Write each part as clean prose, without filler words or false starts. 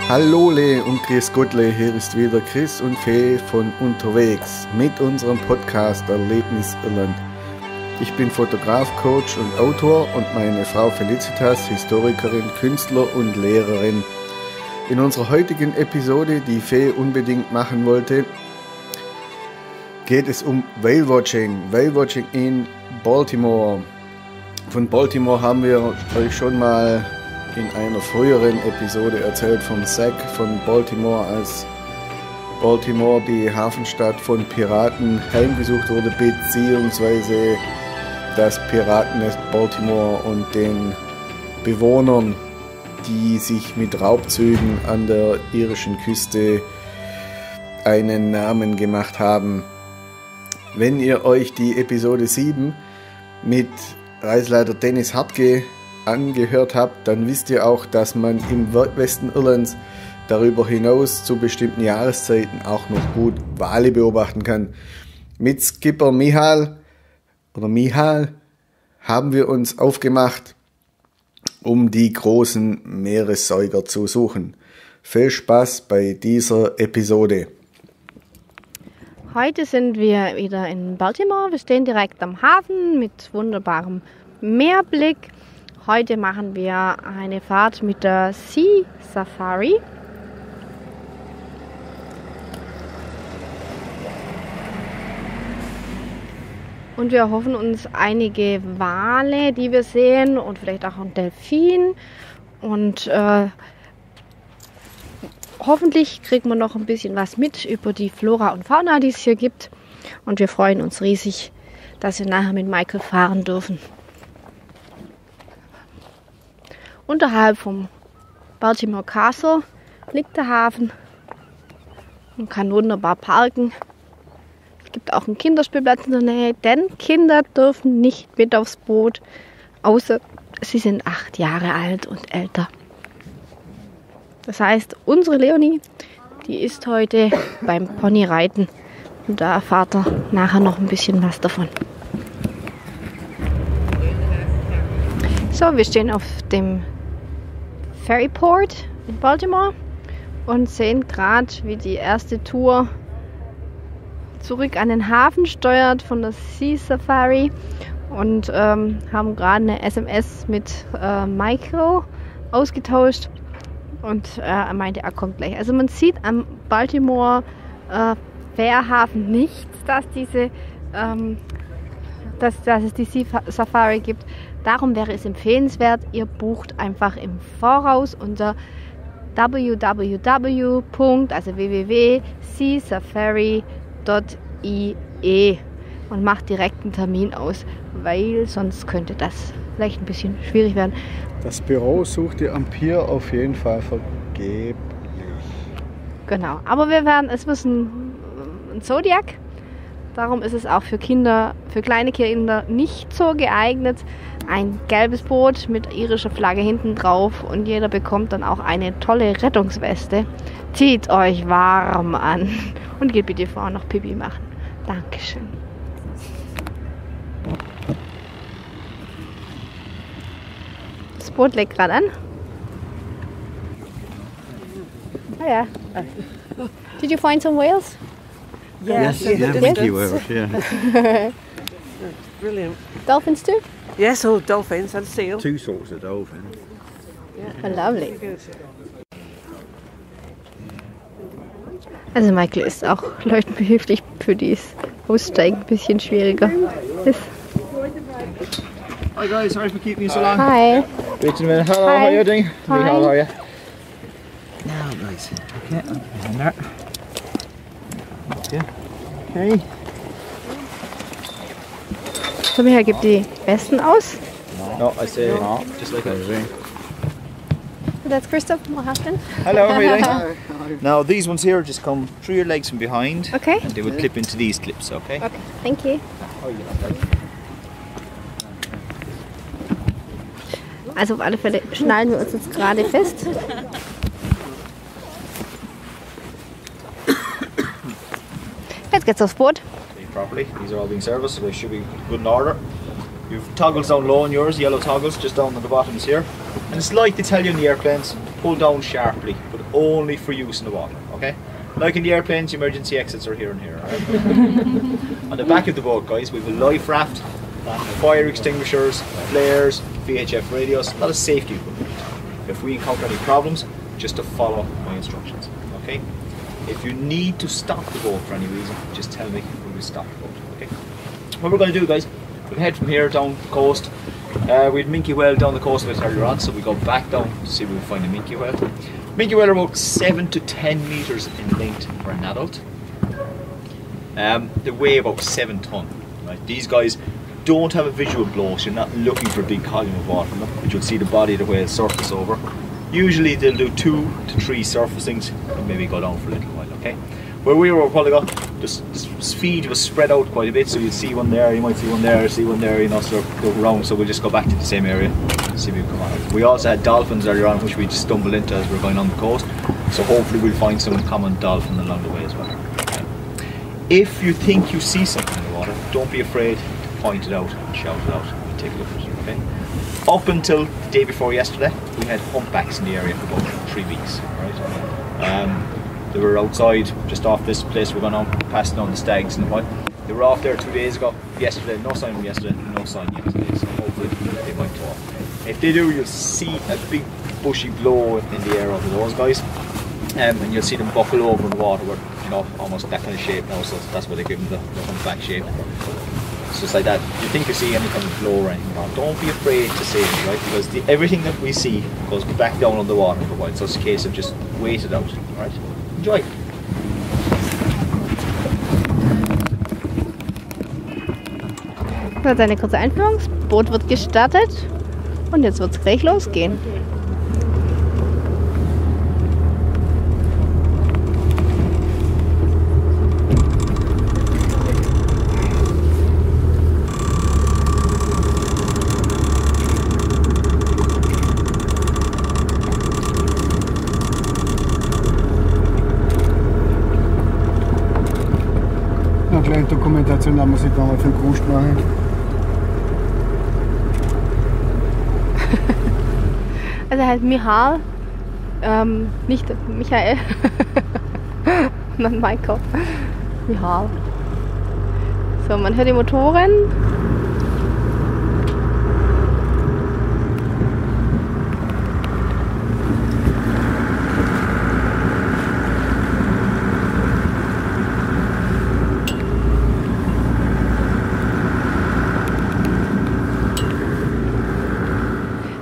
Hallole und grüß Gottle, hier ist wieder Chris und Fee von unterwegs mit unserem Podcast Erlebnis Irland. Ich bin Fotograf, Coach und Autor und meine Frau Felicitas, Historikerin, Künstler und Lehrerin. In unserer heutigen Episode, die Fee unbedingt machen wollte, geht es um Whale Watching. Whale Watching in Baltimore. Von Baltimore haben wir euch schon mal in einer früheren Episode erzählt vom Sack von Baltimore, als Baltimore, die Hafenstadt von Piraten, heimgesucht wurde, beziehungsweise das Piratennest Baltimore und den Bewohnern, die sich mit Raubzügen an der irischen Küste einen Namen gemacht haben. Wenn ihr euch die Episode 7 mit Reiseleiter Dennis Hartke angehört habt, dann wisst ihr auch, dass man im Westen Irlands darüber hinaus zu bestimmten Jahreszeiten auch noch gut Wale beobachten kann. Mit Skipper Michal haben wir uns aufgemacht, um die großen Meeressäuger zu suchen. Viel Spaß bei dieser Episode. Heute sind wir wieder in Baltimore. Wir stehen direkt am Hafen mit wunderbarem Meerblick. Heute machen wir eine Fahrt mit der Sea Safari. Und wir hoffen uns einige Wale, die wir sehen, und vielleicht auch ein Delfin. Und hoffentlich kriegt man noch ein bisschen was mit über die Flora und Fauna, die es hier gibt. Und wir freuen uns riesig, dass wir nachher mit Michael fahren dürfen. Unterhalb vom Baltimore Castle liegt der Hafen. Man kann wunderbar parken. Es gibt auch einen Kinderspielplatz in der Nähe, denn Kinder dürfen nicht mit aufs Boot, außer sie sind 8 Jahre alt und älter. Das heißt, unsere Leonie, die ist heute beim Ponyreiten und da erfahrt ihr nachher noch ein bisschen was davon. So, wir stehen auf dem Ferryport in Baltimore und sehen gerade, wie die erste Tour zurück an den Hafen steuert von der Sea Safari und haben gerade eine SMS mit Michael ausgetauscht und er meinte, er kommt gleich. Also man sieht am Baltimore Fährhafen nichts, dass es die Sea Safari gibt. Darum wäre es empfehlenswert, ihr bucht einfach im Voraus unter www.seasafari.ie und macht direkt einen Termin aus, weil sonst könnte das vielleicht ein bisschen schwierig werden. Das Büro sucht ihr am Pier auf jeden Fall vergeblich. Genau, aber es ist ein Zodiac. Darum ist es auch für kleine Kinder nicht so geeignet. Ein gelbes Boot mit irischer Flagge hinten drauf und jeder bekommt dann auch eine tolle Rettungsweste. Zieht euch warm an und geht bitte vorher noch Pipi machen. Dankeschön. Das Boot legt gerade an. Oh ja. Did you find some whales? Yes, Mickey whales, yeah. Brilliant. Dolphins too? Yes, all dolphins and seals. 2 sorts of dolphin. Oh, lovely. Also Michael ist auch Leuten behilflich, für die es Aussteigen ein bisschen schwieriger ist. Hi guys, sorry for keeping you so long. Hi. Wait a minute, hello, Hi. how are you doing? Hi. How are you? Now guys, okay, behind that. Okay. So, Michael gibt die Besten aus. No, I say just like that. So that's Christoph, my husband. Hello, how are you doing? Now these ones here just come through your legs from behind. Okay. And they will clip into these clips, okay? Okay, thank you. Also auf alle Fälle schnallen wir uns jetzt gerade fest. Jetzt geht's aufs Boot. Properly. These are all being serviced, so they should be good in order. You've toggles down low on yours, yellow toggles, just down on the bottoms here. And it's like they tell you in the airplanes, pull down sharply, but only for use in the water, okay? Like in the airplanes, the emergency exits are here and here, alright? On the back of the boat, guys, we have a life raft, fire extinguishers, flares, VHF radios, a lot of safety equipment. If we encounter any problems, just to follow my instructions, okay? If you need to stop the boat for any reason, just tell me, we will stop the boat, okay? What we're going to do, guys, we'll head from here down the coast. We had minke whale down the coast a bit earlier on, so we go back down to see if we can find a minke whale. Minke whale are about 7 to 10 metres in length for an adult. They weigh about 7 tonne. Right? These guys don't have a visual blow, so you're not looking for a big column of water, but you'll see the body of the whale surface over. Usually they'll do 2 to 3 surfacings and maybe go down for a little while, okay? Where we were a while ago, this feed was spread out quite a bit, so you'd see one there, you might see one there, see one there, you know, sort of go around, so we'll just go back to the same area, see if we can come on. We also had dolphins earlier on, which we just stumbled into as we're going on the coast, so hopefully we'll find some common dolphin along the way as well. Okay. If you think you see something in the water, don't be afraid to point it out and shout it out and take a look at it, okay? Up until the day before yesterday, we had humpbacks in the area for about 3 weeks, right? They were outside, just off this place we're going on, passing on the stags and what. They were off there 2 days ago. Yesterday, no sign of yesterday, no sign yet today, so hopefully they might talk. If they do, you'll see a big bushy blow in the air over those guys, and you'll see them buckle over in the water, with, you know, almost that kind of shape now, so that's why they give them the humpback shape. It's just like that. If you think you see any kind of blow or anything, don't be afraid to say it, right? Because everything that we see goes back down on the water for a while, so it's a case of just wait it out, right? Enjoy. Das ist eine kurze Einführung. Das Boot wird gestartet und jetzt wird es gleich losgehen. Eine kleine Dokumentation, da muss ich mal für den Grusch machen. Also er heißt Michael, nicht Michael, sondern Michael. Michael. So, man hört die Motoren.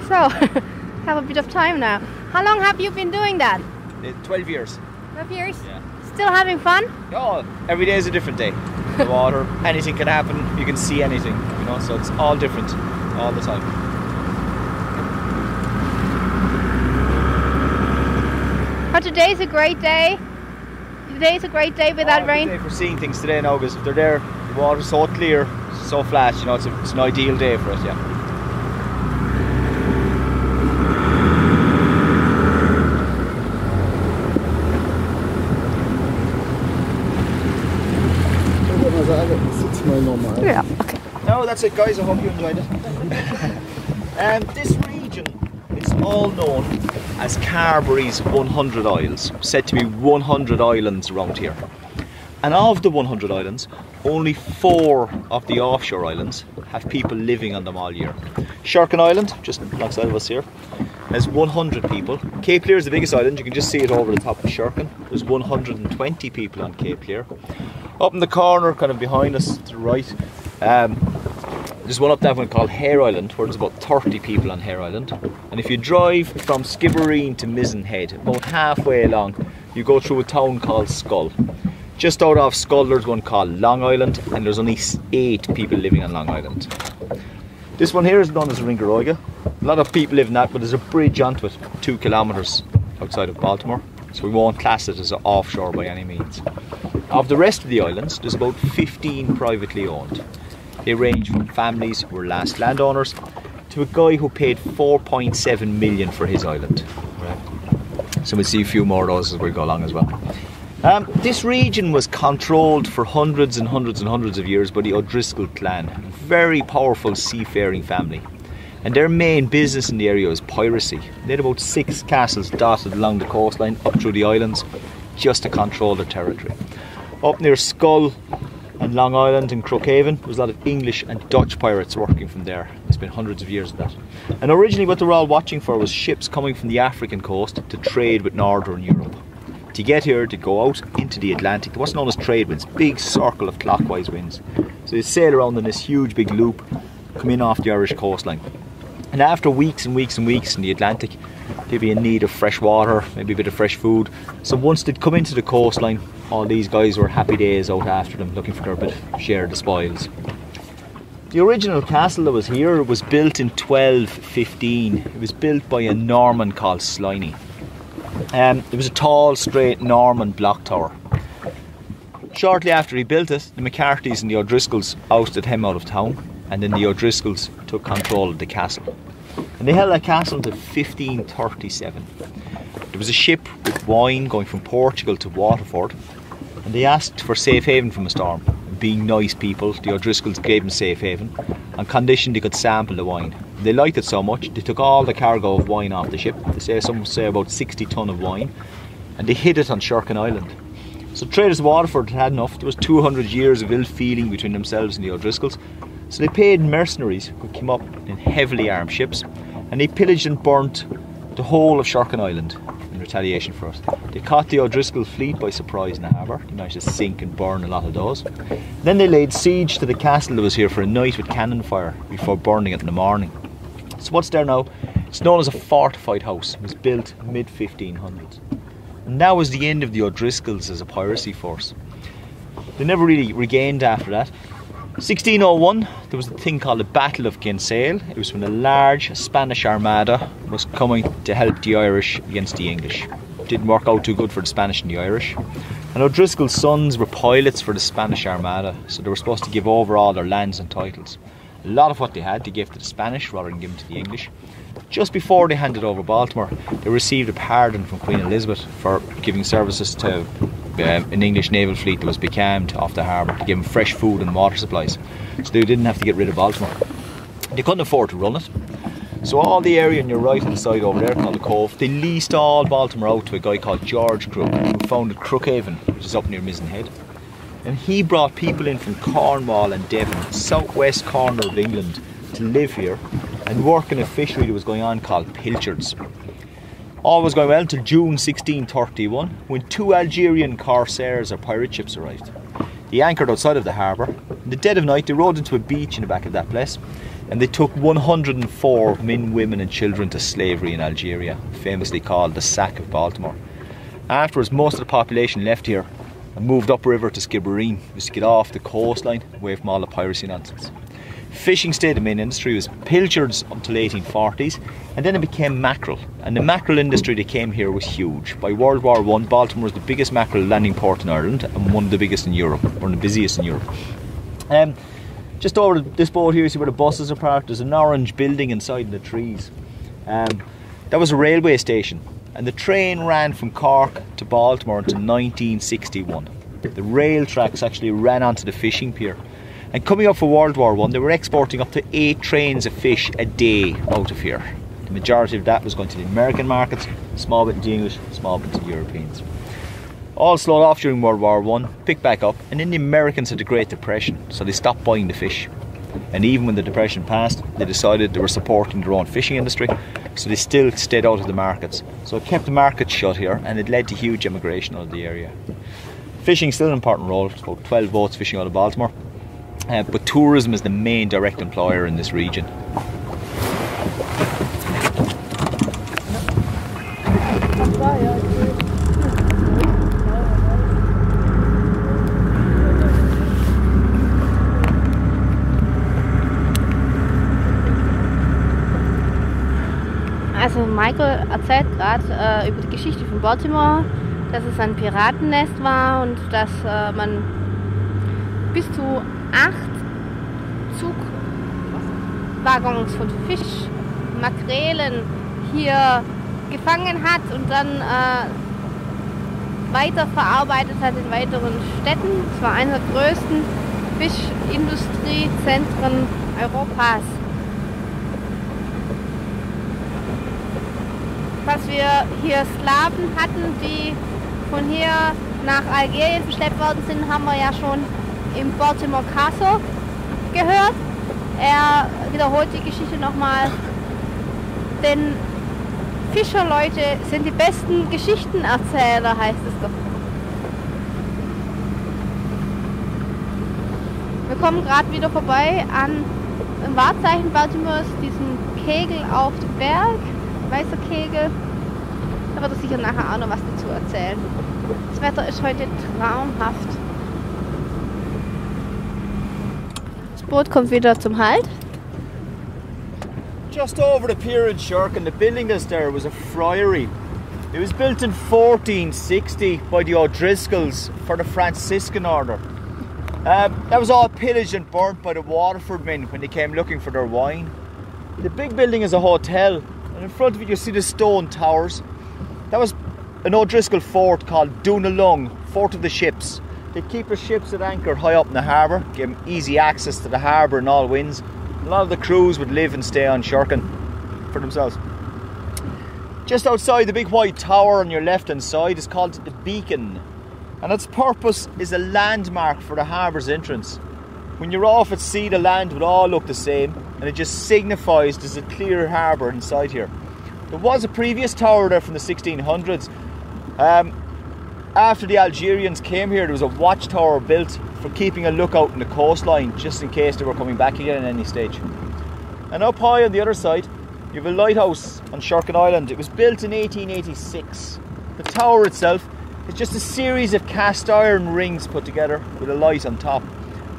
So, have a bit of time now. How long have you been doing that? 12 years. 12 years? Yeah. Still having fun? Oh, every day is a different day. The water, anything can happen, you can see anything, you know, so it's all different, all the time. But today's a great day. Today's a great day without rain. Good day for seeing things today now, because if they're there, the water's so clear, so flat, you know, it's an ideal day for it, yeah. Yeah, okay. No, that's it, guys. I hope you enjoyed it. This region is all known as Carberry's 100 Isles, said to be 100 islands around here. And of the 100 islands, only 4 of the offshore islands have people living on them all year. Sherkin Island, just alongside of us here, has 100 people. Cape Clear is the biggest island. You can just see it over the top of Sherkin. There's 120 people on Cape Clear. Up in the corner, kind of behind us to the right, there's one up that one called Hare Island, where there's about 30 people on Hare Island. And if you drive from Skibbereen to Mizzen Head, about halfway along, you go through a town called Skull. Just out of Skull, there's one called Long Island, and there's only 8 people living on Long Island. This one here is known as Ringaroiga. A lot of people live in that, but there's a bridge onto it, 2 kilometres outside of Baltimore, so we won't class it as offshore by any means. Of the rest of the islands, there's about 15 privately owned. They range from families who were last landowners to a guy who paid 4.7 million for his island. So we'll see a few more of those as we go along as well. This region was controlled for hundreds and hundreds and hundreds of years by the O'Driscoll clan, a very powerful seafaring family. And their main business in the area was piracy. They had about 6 castles dotted along the coastline up through the islands just to control their territory. Up near Skull and Long Island and Crookhaven, there was a lot of English and Dutch pirates working from there. It's been hundreds of years of that. And originally what they were all watching for was ships coming from the African coast to trade with Northern Europe. To get here, to go out into the Atlantic, what's known as trade winds, big circle of clockwise winds. So they sail around in this huge big loop, come in off the Irish coastline. And after weeks and weeks and weeks in the Atlantic, they'd be in need of fresh water, maybe a bit of fresh food. So once they'd come into the coastline, all these guys were happy days out after them, looking for their bit share of the spoils. The original castle that was here was built in 1215. It was built by a Norman called Sliney. It was a tall, straight Norman block tower. Shortly after he built it, the McCarthys and the O'Driscolls ousted him out of town, and then the O'Driscolls took control of the castle. And they held that castle until 1537. There was a ship with wine going from Portugal to Waterford, and they asked for safe haven from a storm. Being nice people, the O'Driscolls gave them safe haven on condition they could sample the wine. They liked it so much, they took all the cargo of wine off the ship. Some say about 60 tonne of wine, and they hid it on Sherkin Island. So traders of Waterford had enough. There was 200 years of ill feeling between themselves and the O'Driscolls. So they paid mercenaries who came up in heavily armed ships, and they pillaged and burnt the whole of Sherkin Island in retaliation for it. They caught the O'Driscoll fleet by surprise in the harbour. They managed to sink and burn a lot of those. Then they laid siege to the castle that was here for a night with cannon fire before burning it in the morning. So what's there now? It's known as a fortified house. It was built mid-1500s. And that was the end of the O'Driscolls as a piracy force. They never really regained after that. 1601, there was a thing called the Battle of Kinsale. It was when a large Spanish armada was coming to help the Irish against the English. It didn't work out too good for the Spanish and the Irish. And O'Driscoll's sons were pilots for the Spanish armada, so they were supposed to give over all their lands and titles. A lot of what they had they gave to the Spanish rather than give them to the English. Just before they handed over Baltimore, they received a pardon from Queen Elizabeth for giving services to an English naval fleet that was becalmed off the harbour to give them fresh food and water supplies. So they didn't have to get rid of Baltimore. They couldn't afford to run it. So all the area on your right hand side over there called the Cove, they leased all Baltimore out to a guy called George Crook, who founded Crookhaven, which is up near Mizen Head. And he brought people in from Cornwall and Devon, southwest corner of England, to live here and work in a fishery that was going on called pilchards. All was going well until June 1631, when 2 Algerian corsairs or pirate ships arrived. They anchored outside of the harbour. In the dead of night, they rowed into a beach in the back of that place, and they took 104 men, women and children to slavery in Algeria, famously called the Sack of Baltimore. Afterwards, most of the population left here and moved upriver to Skibbereen, just to get off the coastline, away from all the piracy nonsense. Fishing stayed the main industry. Was pilchards until 1840s, and then it became mackerel. And the mackerel industry that came here was huge. By World War I, Baltimore was the biggest mackerel landing port in Ireland and one of the biggest in Europe, one of the busiest in Europe. Just over this boat here, you see where the buses are parked. There's an orange building inside the trees. That was a railway station, and the train ran from Cork to Baltimore until 1961. The rail tracks actually ran onto the fishing pier. And coming up for World War I, they were exporting up to 8 trains of fish a day out of here. The majority of that was going to the American markets, small bit to the English, small bit to the Europeans. All slowed off during World War I, picked back up, and then the Americans had the Great Depression, so they stopped buying the fish. And even when the Depression passed, they decided they were supporting their own fishing industry, so they still stayed out of the markets. So it kept the markets shut here, and it led to huge immigration out of the area. Fishing is still an important role. There's about 12 boats fishing out of Baltimore. But tourism is the main direct employer in this region. Also Michael erzählt gerade über die Geschichte von Baltimore, dass es ein Piratennest war und dass man bis zu 8 Zugwaggons von Fisch, Makrelen hier gefangen hat und dann weiterverarbeitet hat in weiteren Städten. Es war einer der größten Fischindustriezentren Europas. dass wir hier Sklaven hatten, die von hier nach Algerien verschleppt worden sind, haben wir ja schon im Baltimore Castle gehört. Er wiederholt die Geschichte nochmal, denn Fischerleute sind die besten Geschichtenerzähler, heißt es doch. Wir kommen gerade wieder vorbei an dem Wahrzeichen Baltimores, diesem Kegel auf dem Berg, weißer Kegel. Da wird er sicher nachher auch noch was dazu erzählen. Das Wetter ist heute traumhaft. Das Boot kommt wieder zum Halt. Just over the pier in Shirkin, the building that's there was a friary. It was built in 1460 by the O'Driscolls for the Franciscan order. That was all pillaged and burnt by the Waterford men when they came looking for their wine. The big building is a hotel, and in front of it you see the stone towers. That was an O'Driscoll fort called Dunalung, Fort of the Ships. They keep their ships at anchor high up in the harbour, give them easy access to the harbour in all winds. A lot of the crews would live and stay on Shirkin for themselves. Just outside the big white tower on your left hand side is called the Beacon, and its purpose is a landmark for the harbour's entrance. When you're off at sea, the land would all look the same, and it just signifies there's a clear harbour inside here. There was a previous tower there from the 1600s. After the Algerians came here, there was a watchtower built for keeping a lookout on the coastline, just in case they were coming back again at any stage. And up high on the other side, you have a lighthouse on Shirkin Island. It was built in 1886. The tower itself is just a series of cast iron rings put together with a light on top.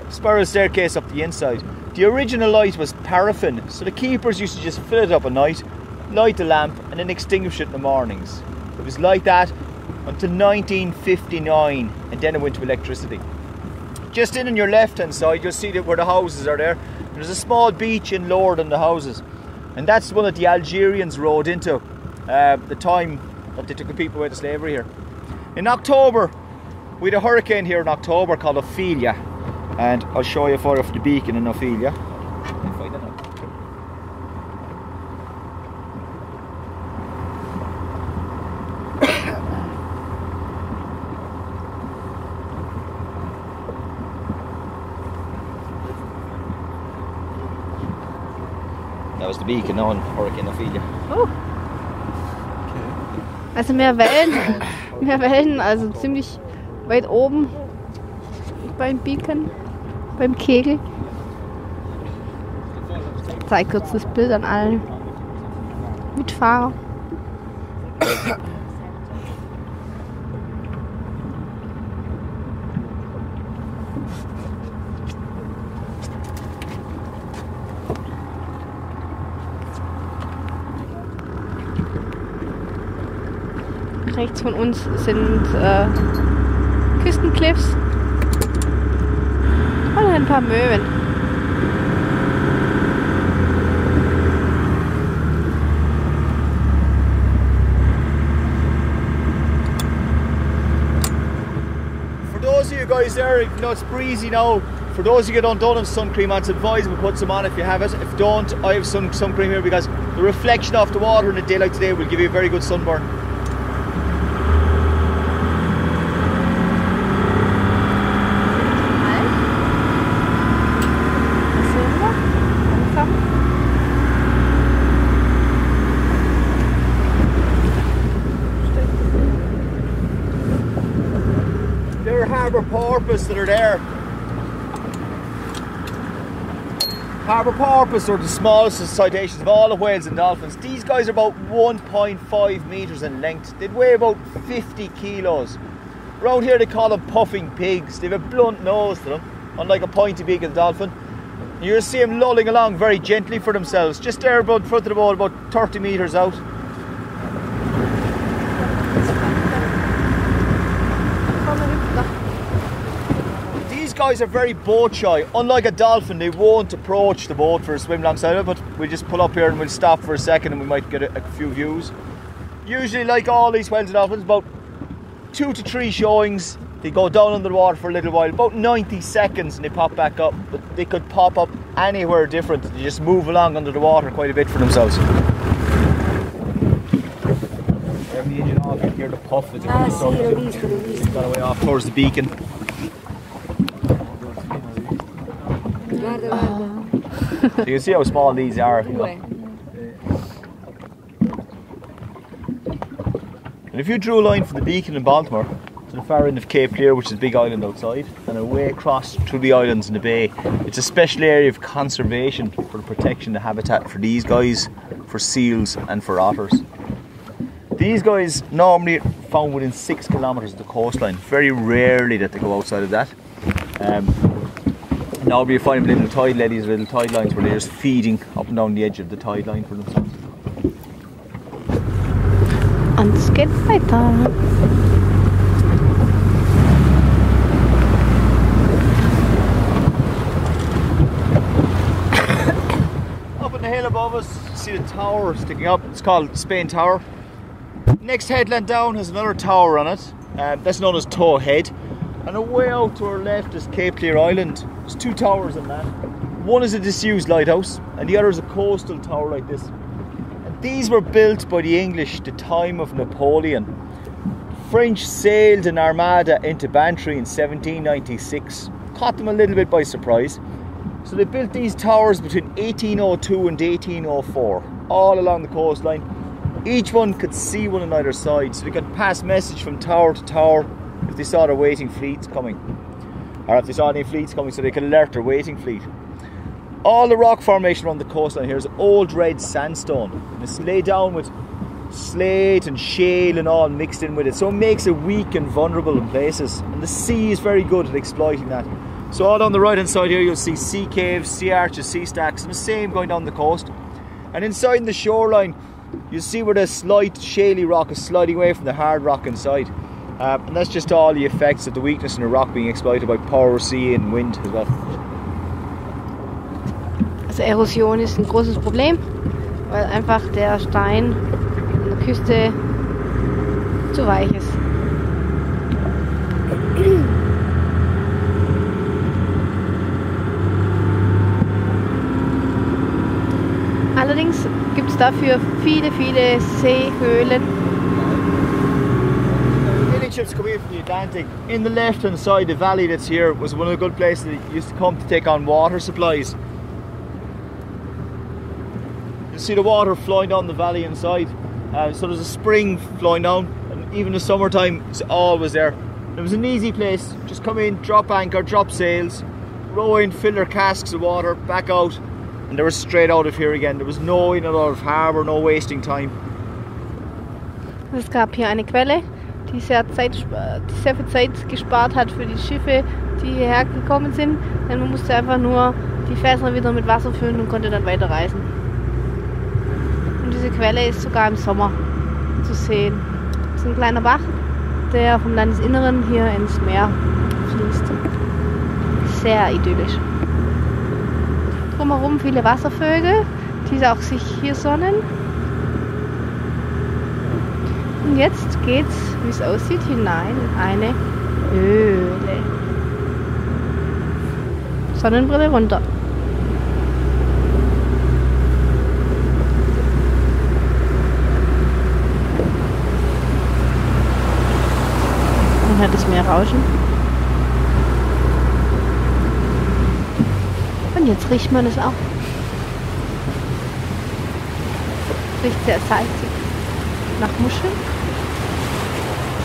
A spiral staircase up the inside. The original light was paraffin, so the keepers used to just fill it up at night, light the lamp, and then extinguish it in the mornings. It was like that until 1959, and then it went to electricity. Just in on your left hand side, you'll see that where the houses are there. There's a small beach in lower than the houses, and that's the one that the Algerians rode into the time that they took the people away to slavery here. In October, we had a hurricane here in October called Ophelia, and I'll show you a photo of the beacon in Ophelia. That was the beacon on Hurricane Ophelia. Oh. Also mehr Wellen, also ziemlich weit oben beim Beacon, beim Kegel. Ich zeige kurz das Bild an alle Mitfahrer. Rechts von uns sind Küstencliffs und ein paar Möwen. For those of you guys there, you know it's breezy now. For those of you that don't have sun cream on, it's advisable to put some on if you have it. If you don't, I have sun cream here because the reflection off the water in a day like today will give you a very good sunburn. Harbour porpoise that are there. Harbour porpoise are the smallest cetaceans of all the whales and dolphins. These guys are about 1.5 metres in length. They'd weigh about 50 kilos. Around here they call them puffing pigs. They have a blunt nose to them, unlike a pointy beak of the dolphin. You'll see them lolling along very gently for themselves, just there about in front of the boat, about 30 metres out. These guys are very boat shy. Unlike a dolphin, they won't approach the boat for a swim alongside it, but we'll just pull up here and we'll stop for a second and we might get a few views. Usually, like all these whales and dolphins, about 2 to 3 showings. They go down under the water for a little while, about 90 seconds, and they pop back up. But they could pop up anywhere different. They just move along under the water quite a bit for themselves. turn the engine off, you hear the puff as it Ah, comes sì, up. l'ho visto, l'ho visto. Got away off towards the beacon. Guarda, guarda. So you can see how small these are. You know. And if you drew a line from the beacon in Baltimore to the far end of Cape Clear, which is a big island outside, and away across through the islands in the bay, it's a special area of conservation for the protection of habitat for these guys, for seals and for otters. These guys normally are found within 6 kilometres of the coastline. Very rarely that they go outside of that. Normally you find them little tide eddies, little tide lines where they're just feeding up and down the edge of the tide line for themselves. Und es geht weiter. Up on the hill above us, you see the tower sticking up. It's called Spain Tower. Next headland down has another tower on it. That's known as Toe Head. And away out to our left is Cape Clear Island. There's 2 towers on that. One is a disused lighthouse, and the other is a coastal tower like this. And these were built by the English at the time of Napoleon. The French sailed an armada into Bantry in 1796. Caught them a little bit by surprise. So they built these towers between 1802 and 1804, all along the coastline. Each one could see one on either side, so they could pass message from tower to tower if they saw their waiting fleets coming, or if they saw any fleets coming, so they could alert their waiting fleet. All the rock formation around the coastline here is old red sandstone, and it's laid down with slate and shale and all mixed in with it, so it makes it weak and vulnerable in places, and the sea is very good at exploiting that. So all on the right hand side here you'll see sea caves, sea arches, sea stacks, and the same going down the coast. And inside the shoreline you'll see where the slight shaly rock is sliding away from the hard rock inside. And that's just all the effects of the weakness in the rock being exploited by power, sea and wind as well. Also Erosion ist ein großes Problem, weil einfach der Stein an der Küste zu weich ist. Allerdings gibt es dafür viele Seehöhlen. Ships come in from the Atlantic. In the left hand side, the valley that's here was one of the good places that used to come to take on water supplies. You see the water flowing down the valley inside. So there's a spring flowing down, and even in the summertime it's always there. It was an easy place. Just come in, drop anchor, drop sails, row in, fill their casks of water, back out, and they were straight out of here again. There was no in and out of harbour, no wasting time. Es gab hier eine Quelle, die sehr viel Zeit gespart hat für die Schiffe, die hierher gekommen sind. Denn man musste einfach nur die Fässer wieder mit Wasser füllen und konnte dann weiterreisen. Und diese Quelle ist sogar im Sommer zu sehen. Das ist ein kleiner Bach, der vom Landesinneren hier ins Meer fließt. Sehr idyllisch. Drumherum viele Wasservögel, die auch sich hier sonnen. Und jetzt geht's, wie es aussieht, hinein in eine Höhle. Sonnenbrille runter. Man hört das Meer rauschen. Und jetzt riecht man es auch. Riecht sehr salzig. Nach Muscheln.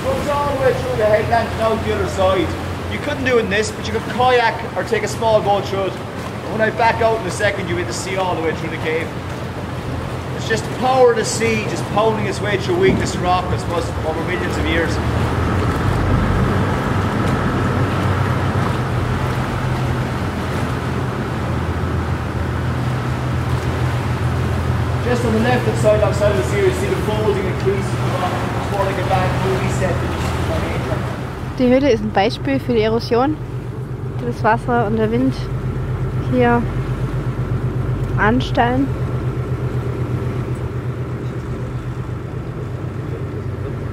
Goes all the way through the headland and out the other side. You couldn't do it in this, but you could kayak or take a small boat through it. And when I back out in a second, you'll be able to see all the way through the cave. It's just the power of the sea just pounding its way through weakness and rock, I suppose, over millions of years. Just on the left hand side, outside of the sea, you see the folding and creases before like a bad movie set. Die Höhle ist ein Beispiel für die Erosion, die das Wasser und der Wind hier anstellen.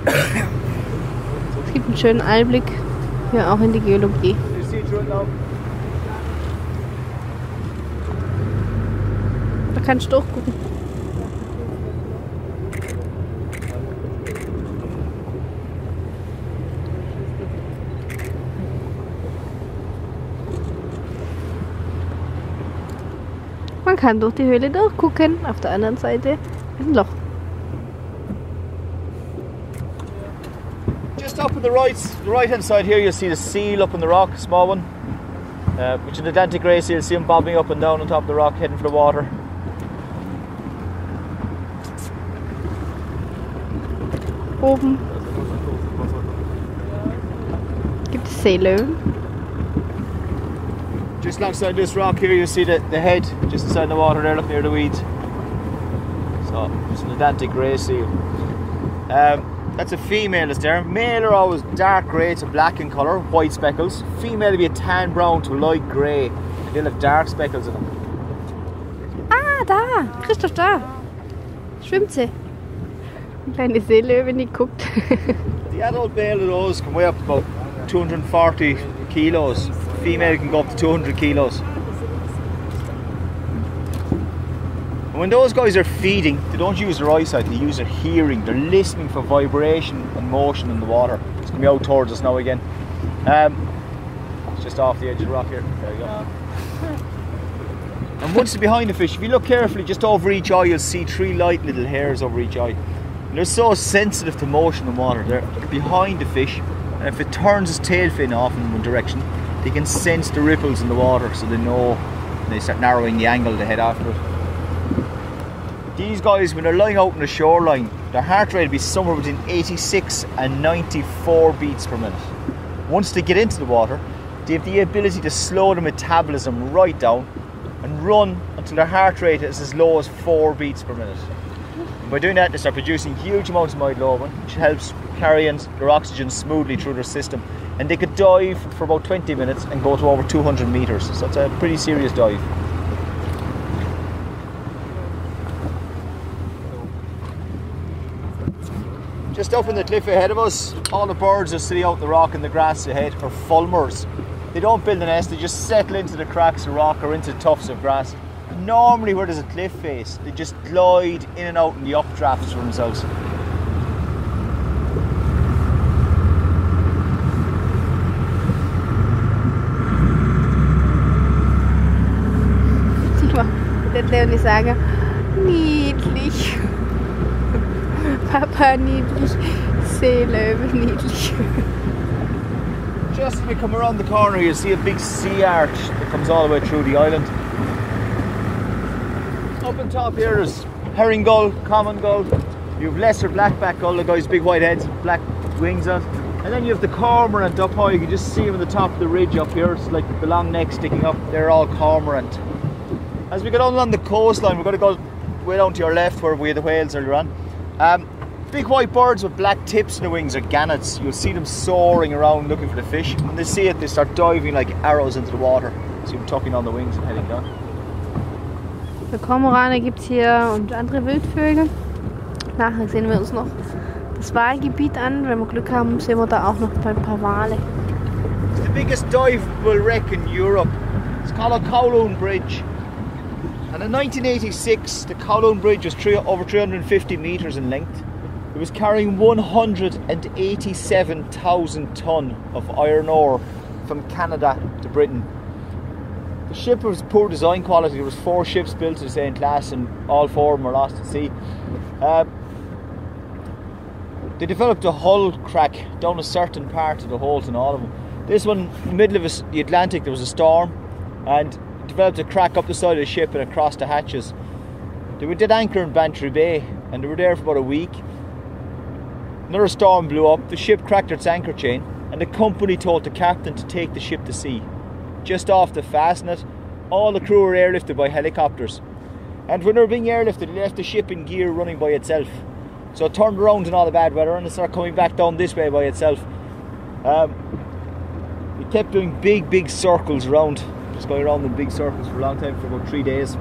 Es gibt einen schönen Einblick hier auch in die Geologie. Da kannst du durchgucken. Man kann durch die Höhle durchgucken. Auf der anderen Seite ist ein Loch. Just up on the right hand side here, you'll see the seal up on the rock, small one, which is an Atlantic grey seal. You'll see him bobbing up and down on top of the rock, heading for the water. Oben gibt es Seelöwen. Just alongside this rock here, you see the head just inside the water there, look near the weeds. So it's an Atlantic grey seal. That's a female that's there. Male are always dark grey to black in colour, white speckles. Female will be a tan brown to light grey, and they'll have dark speckles in them. Ah, da! Christoph, da! Schwimmt sie. Eine kleine Seelöwin, die guckt. The adult male of those can weigh up to about 240 kilos. Female can go up to 200 kilos. And when those guys are feeding, they don't use their eyesight, they use their hearing. They're listening for vibration and motion in the water. It's going to be out towards us now again. It's just off the edge of the rock here. There you go. And once they're behind the fish, if you look carefully, just over each eye, you'll see 3 light little hairs over each eye. And they're so sensitive to motion in water. They're behind the fish, and if it turns its tail fin off in one direction, they can sense the ripples in the water, so they know, and they start narrowing the angle to head after it. These guys, when they're lying out on the shoreline, their heart rate will be somewhere between 86 and 94 beats per minute. Once they get into the water, they have the ability to slow the metabolism right down and run until their heart rate is as low as 4 beats per minute. And by doing that, they start producing huge amounts of myoglobin, which helps carry in their oxygen smoothly through their system. And they could dive for about 20 minutes and go to over 200 meters. So it's a pretty serious dive. Just up in the cliff ahead of us, all the birds are sitting out the rock in the grass ahead are fulmars. They don't build a nest, they just settle into the cracks of rock or into tufts of grass. And normally where there's a cliff face, they just glide in and out in the updrafts for themselves. Der Leonie sagen, niedlich. Papa niedlich, Seelöwe niedlich. Just as we come around the corner, you'll see a big sea arch that comes all the way through the island. Up on top here is herring gull, common gull. You have lesser blackback gull, the guy's big white heads, black wings on. And then you have the cormorant up high. You can just see him on the top of the ridge up here. It's like the long neck sticking up. They're all cormorant. As we go down along the coastline, we're going to go way down to your left where we had the whales earlier on. Big white birds with black tips in the wings are gannets. You'll see them soaring around looking for the fish. When they see it, they start diving like arrows into the water. See them tucking on the wings and heading down. Für Kormorane gibt es hier und andere Wildvögel. Nachher sehen wir uns noch das Walgebiet an. Wenn wir Glück haben, sehen wir da auch noch ein paar Wale. It's the biggest dive-well wreck in Europe. It's called a Kowloon Bridge. And in 1986, the Kowloon Bridge was over 350 metres in length. It was carrying 187,000 tonne of iron ore from Canada to Britain. The ship was poor design quality. There was 4 ships built to the same class and all 4 of them were lost at sea. They developed a hull crack down a certain part of the hold in all of them. This one, in the middle of the Atlantic, there was a storm and developed a crack up the side of the ship and across the hatches. They did anchor in Bantry Bay and they were there for about a week. Another storm blew up, the ship cracked its anchor chain and the company told the captain to take the ship to sea. Just off the Fastnet, all the crew were airlifted by helicopters. And when they were being airlifted, they left the ship in gear running by itself. So it turned around in all the bad weather and it started coming back down this way by itself. It kept doing big circles around, just going around in big circles for a long time, for about 3 days.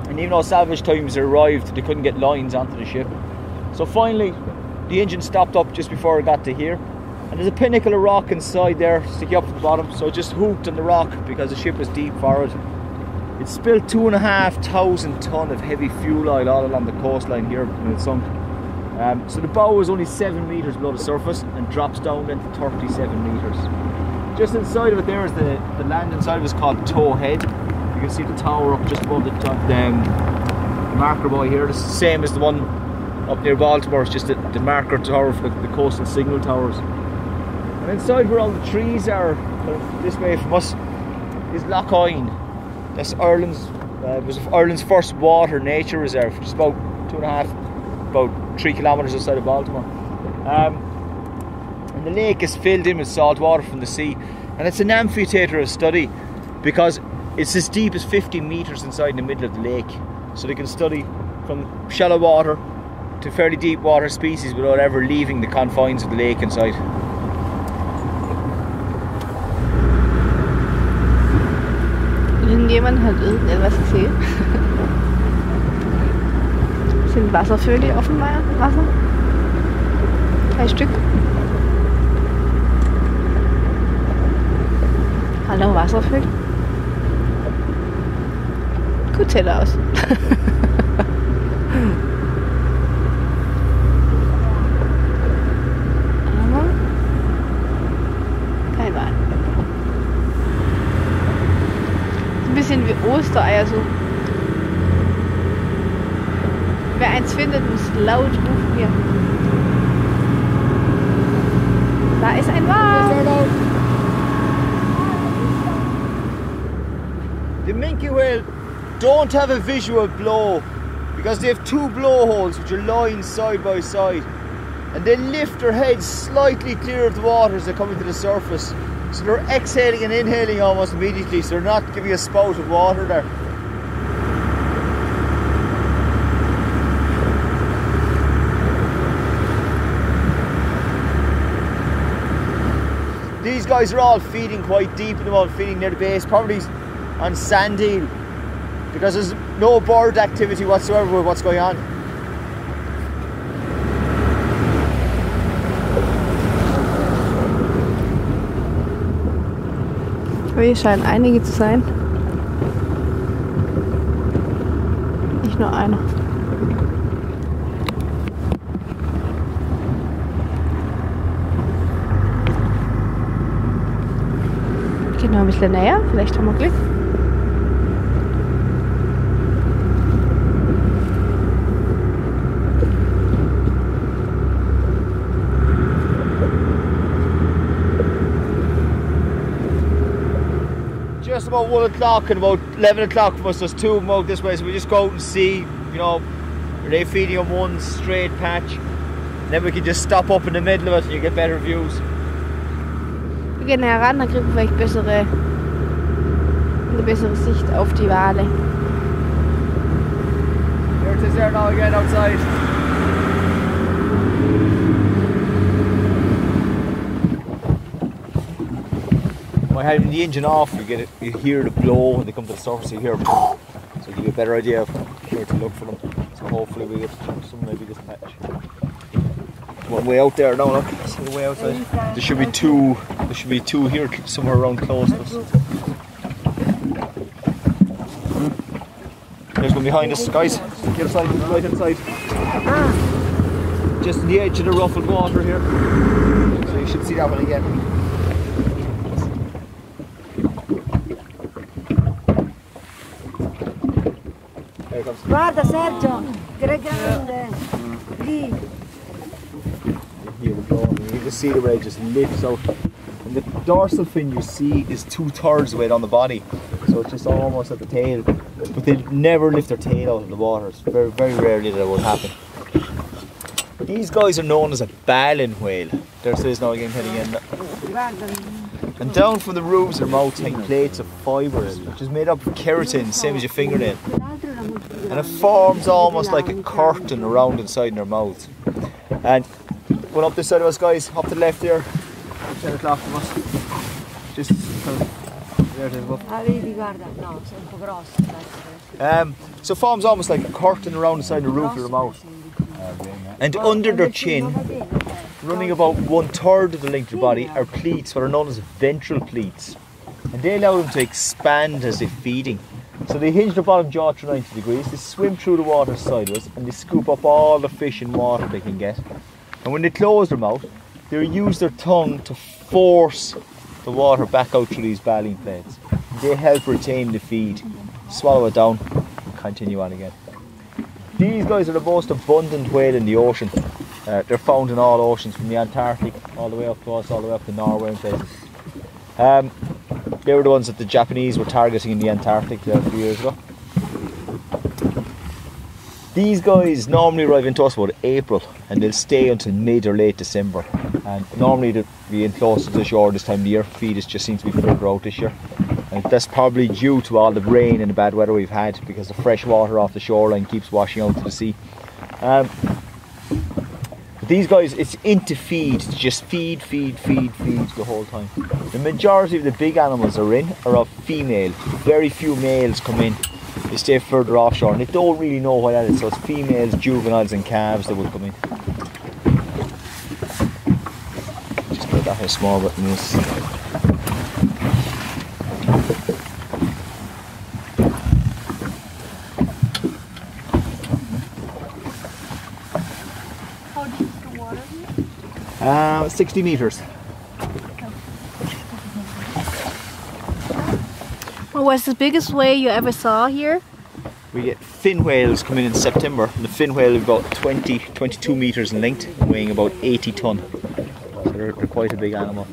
And even though salvage times arrived, they couldn't get lines onto the ship. So finally, the engine stopped up just before it got to here. And there's a pinnacle of rock inside there, sticking up at the bottom. So it just hooked on the rock because the ship was deep forward. It spilled 2,500 tonne of heavy fuel oil all along the coastline here when it sunk. So the bow was only 7 metres below the surface and drops down then to 37 metres. Just inside of it there is the land inside of it is called Tow Head, can see the tower up just above the marker buoy here. It's the same as the one up near Baltimore. It's just the marker tower for the coastal signal towers. And inside where all the trees are, this way from us, is Loch Ein. That's was Ireland's first water nature reserve, just about 3 kilometres outside of Baltimore. And the lake is filled in with salt water from the sea, and it's an amphitheatre of study because it's as deep as 50 metres inside in the middle of the lake. So they can study from shallow water to fairly deep water species without ever leaving the confines of the lake inside. Irgendjemand hat irgendetwas gesehen. Sind Wasservögel offenbar im Wasser. 3 Stück. Hallo Wasservögel. Gut sieht aus. Aber kein Wal. Ein bisschen wie Ostereiersuche. Wer eins findet, muss laut rufen hier. Da ist ein Wal. The minke whale don't have a visual blow because they have 2 blowholes which are lying side by side, and they lift their heads slightly clear of the water as they come into the surface. So they're exhaling and inhaling almost immediately, so they're not giving a spout of water there. These guys are all feeding quite deep in the water, feeding near the base, probably on sand eel, because there's no bird activity whatsoever with what's going on. Hier scheinen einige zu sein. Nicht nur einer. Gehen wir ein bisschen näher, vielleicht haben wir Glück. Just about 1 o'clock and about 11 o'clock from us, there's 2 of them out this way, so we just go out and see, you know, are they feeding on one straight patch, and then we can just stop up in the middle of it and you get better views. Wir gehen heran, dann kriegen wir vielleicht eine bessere Sicht auf die Wale. There it is there now again outside. By having the engine off, you hear the blow when they come to the surface. You hear, so you get a better idea of where to look for them. So hopefully we get some maybe this patch. One way out there now. Look, see the way outside. There should be 2. There should be 2 here somewhere around close to us. There's one behind us, guys. The other side, right hand side. Just on the edge of the ruffled water here. So you should see that one again. Guarda Sergio, che grande! Lì. You can see the way it just lifts out. And the dorsal fin you see is 2/3 the weight on the body. So it's just almost at the tail. But they never lift their tail out of the water. It's very, very rarely that will happen. These guys are known as a ballan whale. There's this now again heading in. And down from the roofs of their mouths hang plates of fibres, which is made up of keratin, same as your fingernail. And it forms almost like a curtain around inside their mouths. And going up this side of us, guys, up to the left here, 10 o'clock from us. Just kind of, there it is, look. So it forms almost like a curtain around inside the roof of their mouth. And under their chin, running about 1/3 of the length of their body, are pleats, what are known as ventral pleats. And they allow them to expand as they're feeding. So they hinge their bottom jaw to 90 degrees, they swim through the water sideways, and they scoop up all the fish and water they can get. And when they close their mouth, they use their tongue to force the water back out through these balling plates. They help retain the feed. swallow it down, continue on again. These guys are the most abundant whale in the ocean. They're found in all oceans, from the Antarctic all the way up to us, all the way up to Norway and places. They were the ones that the Japanese were targeting in the Antarctic a few years ago. These guys normally arrive into us about April, and they'll stay until mid or late December. And normally they'll be in closer to the shore this time of the year. Feed just seems to be further out this year. And that's probably due to all the rain and the bad weather we've had, because the fresh water off the shoreline keeps washing out to the sea. These guys, it's into feed, just feed the whole time. The majority of the big animals are of female. Very few males come in. They stay further offshore, and they don't really know what that is. So it's females, juveniles and calves that would come in. Just like that, how small button is. How deep is the water here? 60 metres. What was the biggest whale you ever saw here? We get fin whales coming in September, and the fin whale is about 22 metres in length, weighing about 80 tonne. So they're quite a big animal.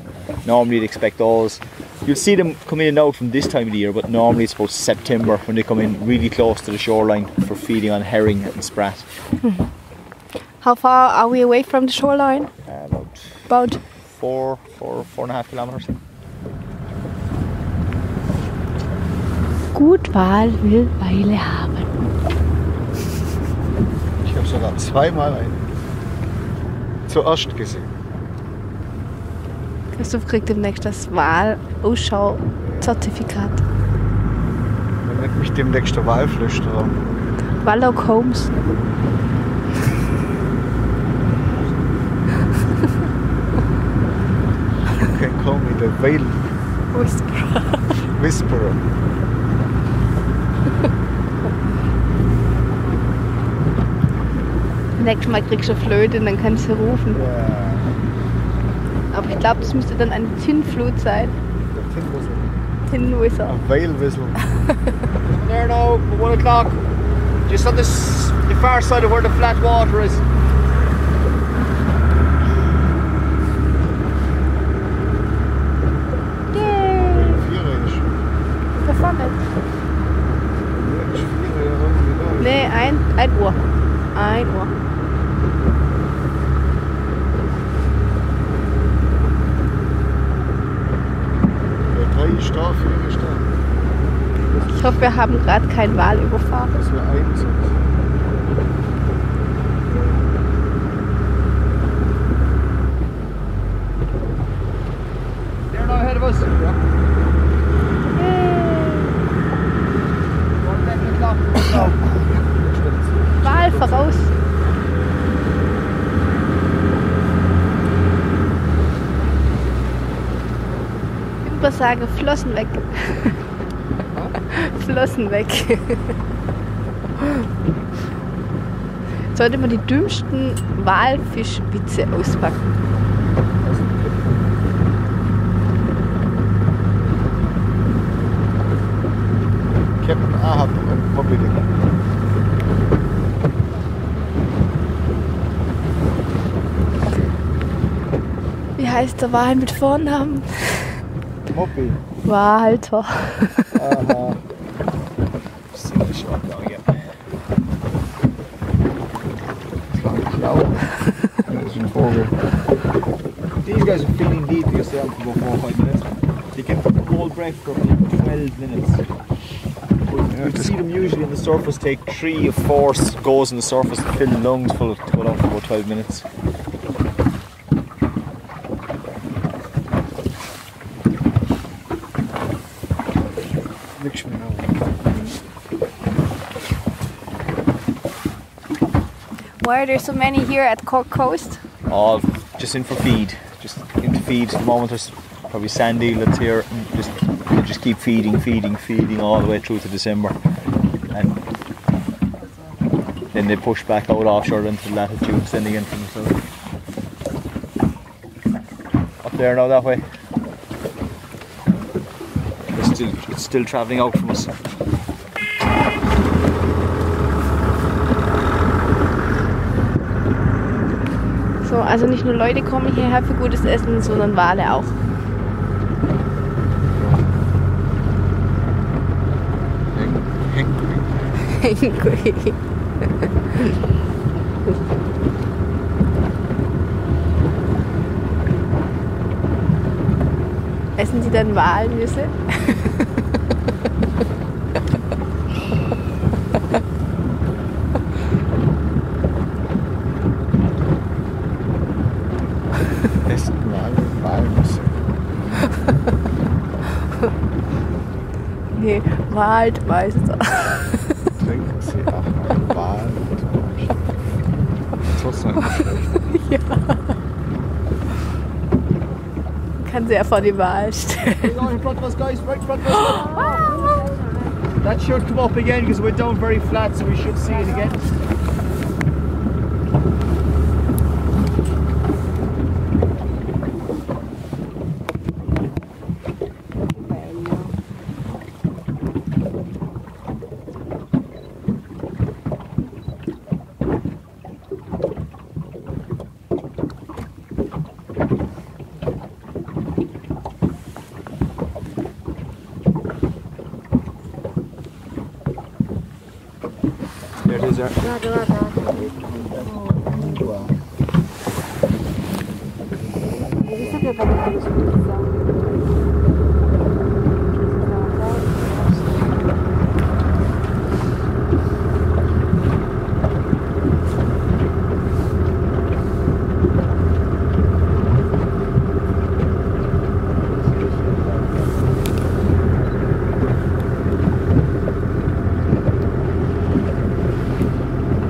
Normally you'd expect those. You'll see them come in and out from this time of the year, but normally it's about September when they come in really close to the shoreline for feeding on herring and sprat. How far are we away from the shoreline? About 4.5 kilometres. Gut Wal will Weile haben. Ich habe sogar zweimal einen zuerst gesehen. Christoph kriegt demnächst das Wal-Ausschau-Zertifikat. Dann nennt mich demnächst der Walflüsterer. Wallock Holmes. You can call me the Whale Whisperer. Nächstes Mal kriegst du eine Flöte und dann kannst du rufen. Ja. Aber ich glaube, das müsste dann eine Tinflut sein. Der Tinwhistle. Tinwhistle. A whale whistle. There now, 1 o'clock. Just on the far side of where the flat water is. Yay! Da vorne. Nee, 1 Uhr. 1 Uhr. Der 3 ist da, 4 ist da. Ich hoffe, wir haben gerade keinen Wal überfahren. Das wäre 1. They're now ahead of us. Wal voraus. Ich würde sagen, Flossen weg. Flossen weg. Sollte man die dümmsten Walfischwitze auspacken. Captain Ahab und Moby Dick. Wie heißt der Wal mit Vornamen? Moby. Walter. Aha. Ziemlich schwach da, ja. Schlau. Das ist ein Vogel. These guys are feeling deep because they have to go 4 or 5 minutes. They can hold breath for 12 minutes. You see them usually on the surface take 3 or 4 goes in the surface to fill the lungs full to go down for about 12 minutes. Nichts mehr. Why are there so many here at Cork Coast? All just in for feed. Just in to feed. At the moment there's probably sand eelets here. And they just keep feeding all the way through to December. And then they push back out offshore into the latitudes then again from the south. Up there now that way. It's still travelling out from us. So, also nicht nur Leute kommen hierher für gutes Essen, sondern Wale auch. Hengui. Essen Sie dann Walnüsse? Essen Walnüsse. Nee, Waldmeister. Trinken Sie auch einen Wal und so sein. Ja. Kann sehr vor die Wahl stellen. In front of us, guys, right in front of us. That should come up again because we're down very flat, so we should see it again. There it is there.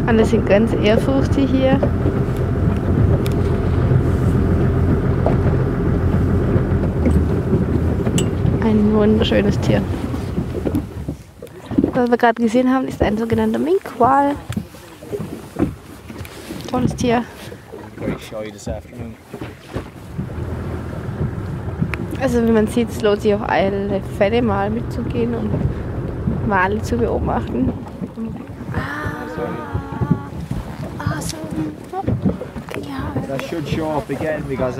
Alle sind ganz ehrfurchtig hier. Ein wunderschönes Tier. Was wir gerade gesehen haben, ist ein sogenannter Minkwal. Tolles Tier. Very shy this afternoon. Also wie man sieht, es lohnt sich auf alle Fälle mal mitzugehen und Wale zu beobachten. That should show up again because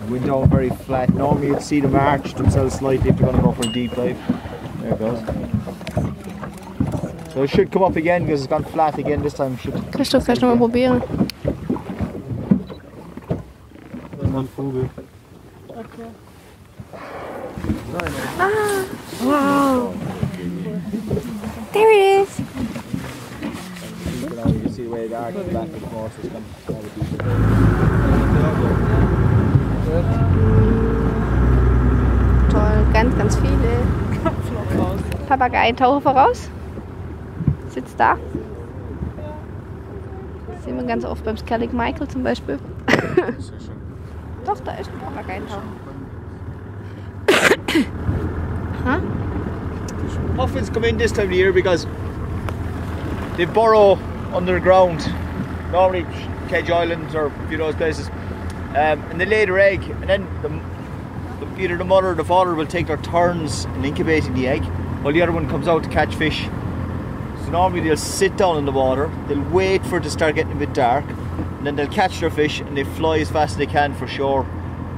we're down very flat. Normally you'd see them arch themselves slightly if they're going to go for a deep dive. There it goes. So it should come up again because it's gone flat again this time. Christoph, kannst du mal probieren? Ein Vogel. Ah, wow! There it is! You can see the way the arch is back and forth. It's gone a deep Toll, ganz, ganz viele. Papageientaucher voraus. Sitzt da. Das sehen wir ganz oft beim Skellig Michael zum Beispiel. Doch, da ist ein Papageientaucher. Huh? Puffins come in this time of year because they burrow underground, normally Achill Island or a few of those places, and they lay their egg, and then either the mother or the father will take their turns in incubating the egg while the other one comes out to catch fish. So normally they'll sit down in the water, they'll wait for it to start getting a bit dark, and then they'll catch their fish and they fly as fast as they can for shore.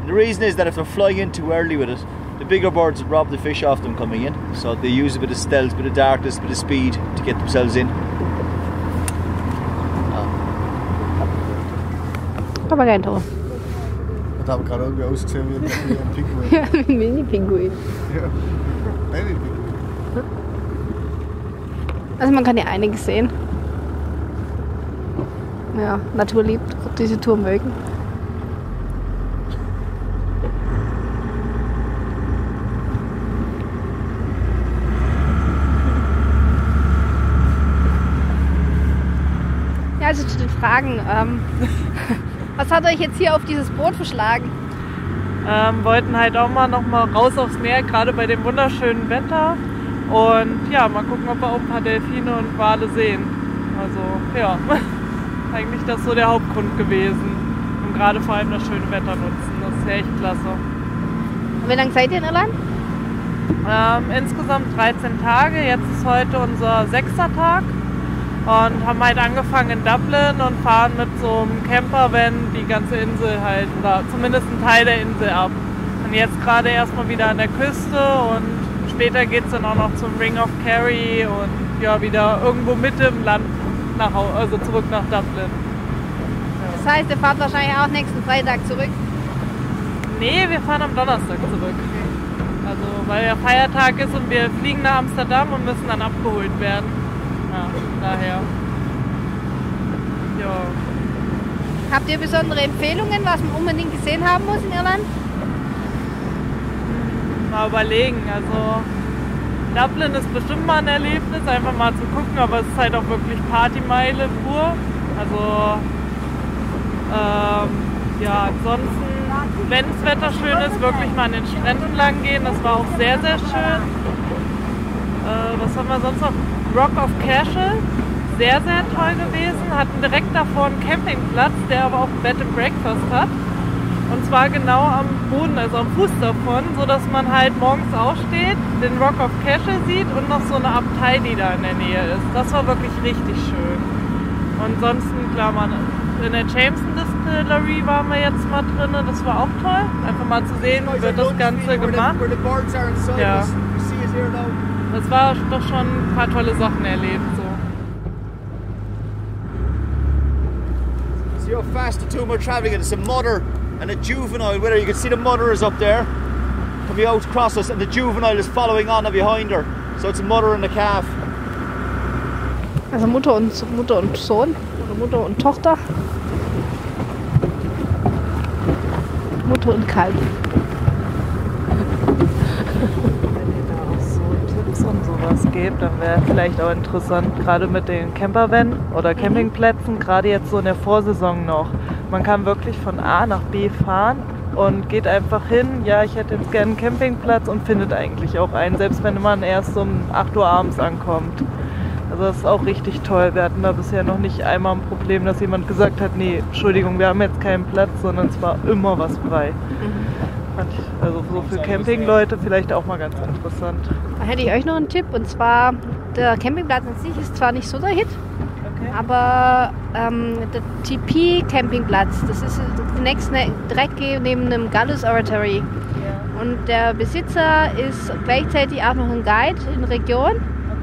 And the reason is that if they're flying in too early with it, the bigger birds rob the fish off them coming in, so they use a bit of stealth, a bit of darkness, a bit of speed to get themselves in. Papageientaucher. Das hat gerade irgendwie ausgesehen wie ein Pinguin. Ja, ein Mini-Pinguin. Ja, Mini-Pinguin. Also man kann hier einiges sehen. Ja, Natur liebt, ob diese Tour mögen. Ja, also zu den Fragen. Was hat euch jetzt hier auf dieses Boot verschlagen? Wollten halt auch mal noch mal raus aufs Meer, gerade bei dem wunderschönen Wetter. Und ja, mal gucken, ob wir auch ein paar Delfine und Wale sehen. Also ja, eigentlich das so der Hauptgrund gewesen. Und gerade vor allem das schöne Wetter nutzen. Das ist ja echt klasse. Und wie lange seid ihr in Irland? Insgesamt 13 Tage. Jetzt ist heute unser 6. Tag. und haben halt angefangen in Dublin und fahren mit so einem Campervan die ganze Insel halt, oder zumindest einen Teil der Insel ab. Und jetzt gerade erstmal wieder an der Küste und später geht es dann auch noch zum Ring of Kerry und ja, wieder irgendwo mitten im Land also zurück nach Dublin. Ja. Das heißt, ihr fahrt wahrscheinlich auch nächsten Freitag zurück? Nee, wir fahren am Donnerstag zurück. Also weil der Feiertag ist und wir fliegen nach Amsterdam und müssen dann abgeholt werden. Ja, daher. Ja. Habt ihr besondere Empfehlungen, was man unbedingt gesehen haben muss in Irland? Mal überlegen. Also Dublin ist bestimmt mal ein Erlebnis, einfach mal zu gucken, aber es ist halt auch wirklich Partymeile pur. Also ja, ansonsten, wenn das Wetter schön ist, wirklich mal an den Stränden lang gehen. Das war auch sehr, sehr schön. Was haben wir sonst noch? Rock of Cashel, sehr, sehr toll gewesen. Hatten direkt davor einen Campingplatz, der aber auch ein Bed and Breakfast hat. Und zwar genau am Boden, also am Fuß davon, sodass man halt morgens aufsteht, den Rock of Cashel sieht und noch so eine Abtei, die da in der Nähe ist. Das war wirklich richtig schön. Und ansonsten, klar, in der Jameson Distillery waren wir jetzt mal drin, das war auch toll. Einfach mal zu sehen, wie wird das Ganze gemacht. Ja. Das war doch schon ein paar tolle Sachen erlebt. So. See how fast the two are traveling. It's a mother and a juvenile. Whether you can see the mother is up there, coming out across us, and the juvenile is following on behind her. So it's a mother and a calf. Also Mutter und Sohn oder Mutter und Tochter. Mutter und Kalb. Und sowas gibt, dann wäre vielleicht auch interessant, gerade mit den Campervan oder Campingplätzen, gerade jetzt so in der Vorsaison noch. Man kann wirklich von A nach B fahren und geht einfach hin, ja, ich hätte jetzt gerne einen Campingplatz und findet eigentlich auch einen, selbst wenn man erst um 8 Uhr abends ankommt. Also das ist auch richtig toll. Wir hatten da bisher noch nicht einmal ein Problem, dass jemand gesagt hat, nee, Entschuldigung, wir haben jetzt keinen Platz, sondern es war immer was frei. Also so für Campingleute vielleicht auch mal ganz interessant. Da hätte ich euch noch einen Tipp, und zwar der Campingplatz an sich ist zwar nicht so der Hit, okay, aber der TP-Campingplatz, das ist direkt neben dem Gallus Oratory. Ja. Und der Besitzer ist gleichzeitig auch noch ein Guide in der Region,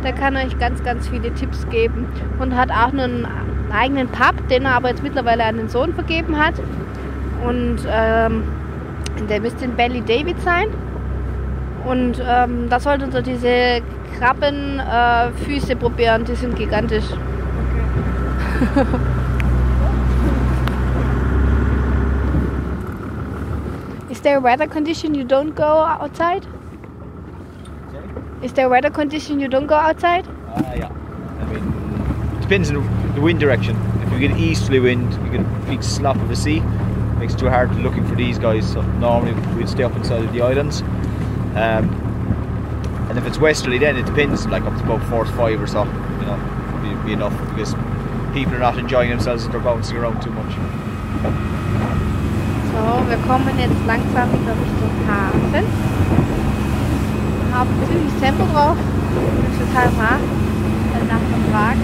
der kann euch ganz, ganz viele Tipps geben und hat auch noch einen eigenen Pub, den er aber jetzt mittlerweile an den Sohn vergeben hat. Und der müsste in Ballydavid sein. Und da sollten so diese Krabbenfüße probieren, die sind gigantisch. Okay. Is there a weather condition you don't go outside? Is there a weather condition you don't go outside? Yeah. I mean, it depends on the wind direction. If you get easterly wind, you get a big slop of the sea. Makes it too hard looking for these guys, so normally we'd stay up inside of the islands. And if it's westerly, then it depends, like up to about 4 to 5 or so, you know, be enough, because people are not enjoying themselves and they're bouncing around too much. So, wir kommen jetzt langsam wieder Richtung Hafen. Wir haben ziemlich Tempo drauf, das ist total hart, nach dem Tag.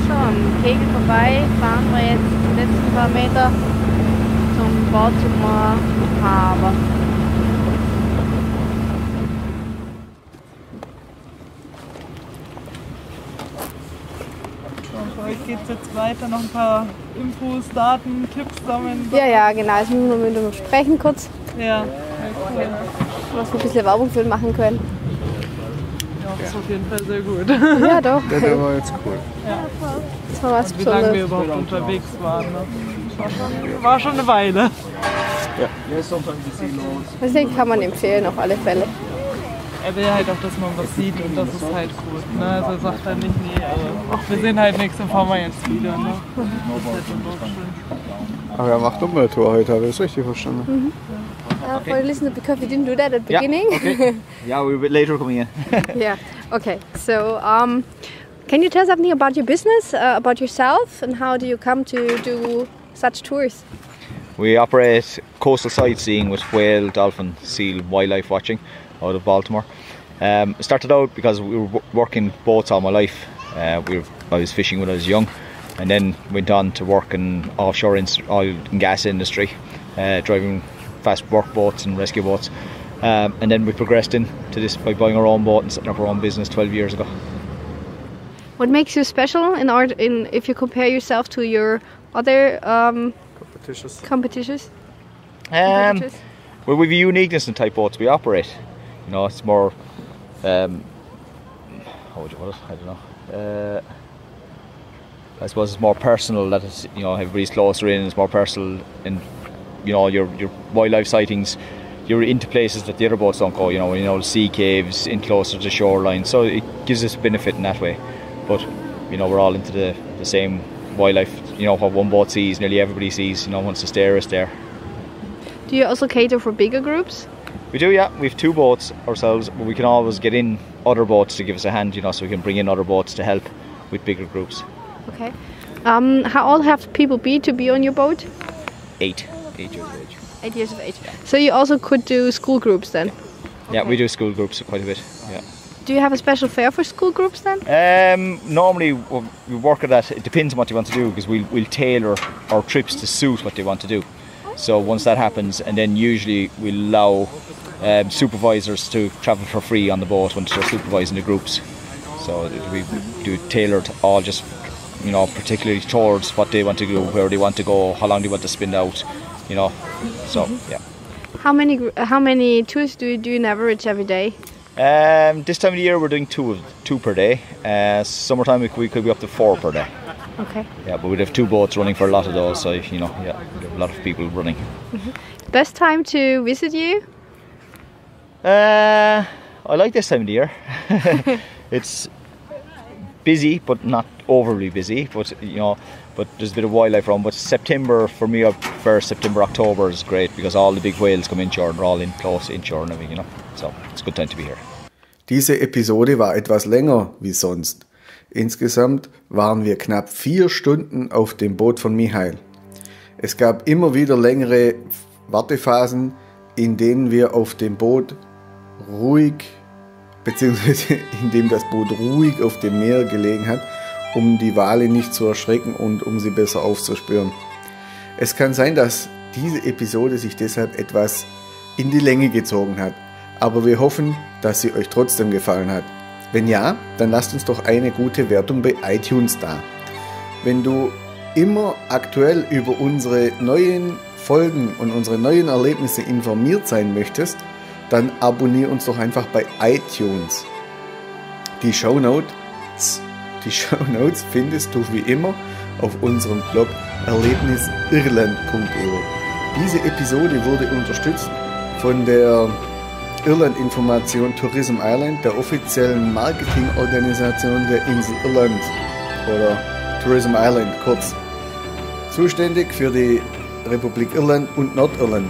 So, am Kegel vorbei fahren wir jetzt die letzten paar Meter zum Baltimore Harbor. Für euch geht es jetzt weiter, noch ein paar Infos, Daten, Tipps sammeln. Ja, genau, jetzt müssen wir mit dem sprechen kurz. Ja, cool. Was wir ein bisschen Werbung für machen können. Ja, das ist auf jeden Fall sehr gut. Ja, doch. Ja, der war jetzt cool. Ja. Das war was Wie lange wir Besonderes. überhaupt unterwegs waren. Ne? War schon eine Weile. Ja. Ich denke, kann man empfehlen, auf alle Fälle. Er will halt auch, dass man was sieht und das ist halt gut. Ne? Also er sagt halt nicht, nee, wir sehen halt nichts, dann fahren wir jetzt wieder. Ne? Das ist halt schon schön. Aber er macht Umwelttour heute, habe ich das richtig verstanden? For listener, because we didn't do that at the beginning. Okay. Yeah, we're a bit later coming in. Yeah. Okay. So, can you tell something about your business, about yourself, and how do you come to do such tours? We operate coastal sightseeing with whale, dolphin, seal, wildlife watching out of Baltimore. Started out because we were working boats all my life. We were was fishing when I was young, and then went on to work in offshore oil and gas industry, driving fast work boats and rescue boats. And then we progressed into this by buying our own boat and setting up our own business 12 years ago. What makes you special if you compare yourself to your other competitors? Well, we've a uniqueness in type boats we operate. You know, it's more how would you put it? I don't know. I suppose it's more personal. That is, you know, everybody's closer in. It's more personal, and you know, your wildlife sightings. You're into places that the other boats don't go. You know, sea caves, in closer to shoreline. So it gives us benefit in that way. But you know, we're all into the same wildlife. You know, what one boat sees, nearly everybody sees. You know, once it's there, it's there. Do you also cater for bigger groups? We do, yeah. We have 2 boats ourselves, but we can always get in other boats to give us a hand, you know, so we can bring in other boats to help with bigger groups. Okay. How old have people to be on your boat? 8 years of age. 8 years of age. So you also could do school groups then? Yeah, we do school groups quite a bit, yeah. Do you have a special fare for school groups then? Normally we work at that. It depends on what you want to do, because we'll tailor our trips to suit what they want to do. So once that happens, and then usually we'll allow supervisors to travel for free on the boat once they're supervising the groups. So we do tailored all just, you know, particularly towards what they want to do, where they want to go, how long they want to spend out, you know. So yeah. How many tours do you do on average every day? This time of the year we're doing two per day. Summertime we could be up to 4 per day. Okay. Yeah, but we'd have 2 boats running for a lot of those, so you know, yeah, we have a lot of people running. Mm-hmm. Best time to visit you? I like this time of the year. It's busy, but not overly busy. But you know, there's a bit of wildlife around. But September for me, I prefer September, October is great, because all the big whales come inshore and they're all close inshore and everything, you know. So it's a good time to be here. Diese Episode war etwas länger wie sonst. Insgesamt waren wir knapp 4 Stunden auf dem Boot von Michael. Es gab immer wieder längere Wartephasen, in denen wir auf dem Boot ruhig, beziehungsweise in dem das Boot ruhig auf dem Meer gelegen hat, um die Wale nicht zu erschrecken und um sie besser aufzuspüren. Es kann sein, dass diese Episode sich deshalb etwas in die Länge gezogen hat, aber wir hoffen, dass sie euch trotzdem gefallen hat. Wenn ja, dann lasst uns doch eine gute Wertung bei iTunes da. Wenn du immer aktuell über unsere neuen Folgen und unsere neuen Erlebnisse informiert sein möchtest, dann abonniere uns doch einfach bei iTunes. Die Shownotes findest du wie immer auf unserem Blog erlebnisirland.eu. Diese Episode wurde unterstützt von der Irland-Information Tourism Island, der offiziellen Marketingorganisation der Insel Irland, oder Tourism Island kurz. Zuständig für die Republik Irland und Nordirland.